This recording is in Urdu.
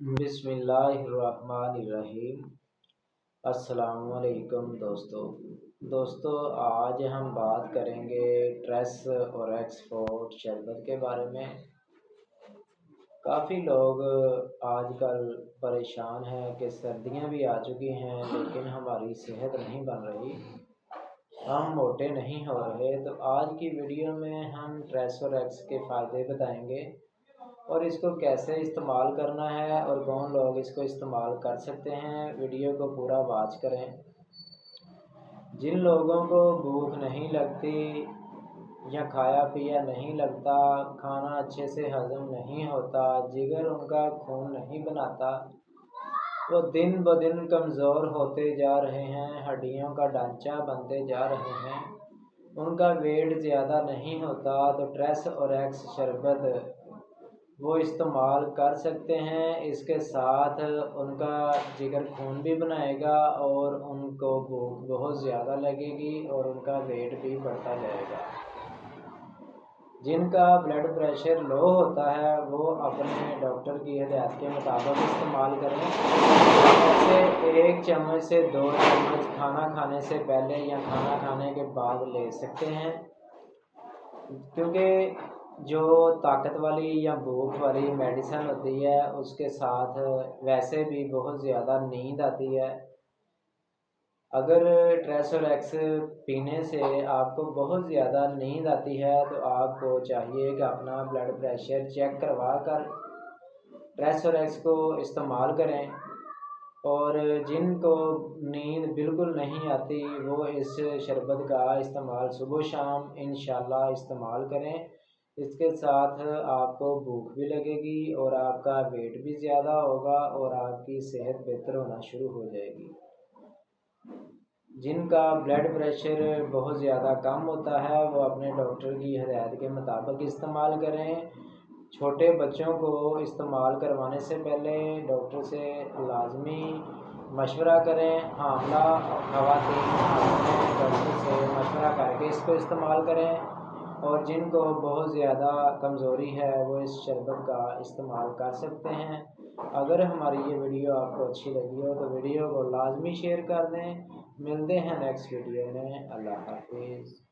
بسم اللہ الرحمن الرحیم۔ السلام علیکم دوستو آج ہم بات کریں گے ٹریس اور ایکسفورٹ شربت کے بارے میں۔ کافی لوگ آج کل پریشان ہیں کہ سردیاں بھی آ چکی ہیں لیکن ہماری صحت نہیں بن رہی، ہم موٹے نہیں ہو رہے۔ تو آج کی ویڈیو میں ہم ٹریس اور ایکس کے فائدے بتائیں گے اور اس کو کیسے استعمال کرنا ہے اور کون لوگ اس کو استعمال کر سکتے ہیں۔ ویڈیو کو پورا واچ کریں۔ جن لوگوں کو بھوک نہیں لگتی یا کھایا پیا نہیں لگتا، کھانا اچھے سے ہضم نہیں ہوتا، جگر ان کا خون نہیں بناتا، وہ دن بدن کمزور ہوتے جا رہے ہیں، ہڈیوں کا ڈھانچہ بنتے جا رہے ہیں، ان کا ویٹ زیادہ نہیں ہوتا، تو ٹریس اور ایکس شربت وہ استعمال کر سکتے ہیں۔ اس کے ساتھ ان کا جگر خون بھی بنائے گا اور ان کو بھوک بہت زیادہ لگے گی اور ان کا ویٹ بھی بڑھتا جائے گا۔ جن کا بلڈ پریشر لو ہوتا ہے وہ اپنے ڈاکٹر کی ہدایت کے مطابق استعمال کریں۔ جیسے 1 چمچ سے 2 چمچ کھانا کھانے سے پہلے یا کھانا کھانے کے بعد لے سکتے ہیں، کیونکہ جو طاقت والی یا بھوک والی میڈیسن ہوتی ہے اس کے ساتھ ویسے بھی بہت زیادہ نیند آتی ہے۔ اگر ٹریس اور ایکس پینے سے آپ کو بہت زیادہ نیند آتی ہے تو آپ کو چاہیے کہ اپنا بلڈ پریشر چیک کروا کر ٹریس اور ایکس کو استعمال کریں، اور جن کو نیند بالکل نہیں آتی وہ اس شربت کا استعمال صبح و شام انشاءاللہ استعمال کریں۔ اس کے ساتھ آپ کو بھوک بھی لگے گی اور آپ کا ویٹ بھی زیادہ ہوگا اور آپ کی صحت بہتر ہونا شروع ہو جائے گی۔ جن کا بلڈ پریشر بہت زیادہ کم ہوتا ہے وہ اپنے ڈاکٹر کی ہدایت کے مطابق استعمال کریں۔ چھوٹے بچوں کو استعمال کروانے سے پہلے ڈاکٹر سے لازمی مشورہ کریں۔ حاملہ خواتین ڈاکٹر سے مشورہ کر کے اس کو استعمال کریں، اور جن کو بہت زیادہ کمزوری ہے وہ اس شربت کا استعمال کر سکتے ہیں۔ اگر ہماری یہ ویڈیو آپ کو اچھی لگی ہو تو ویڈیو کو لازمی شیئر کر دیں۔ ملتے ہیں نیکسٹ ویڈیو میں۔ اللہ حافظ۔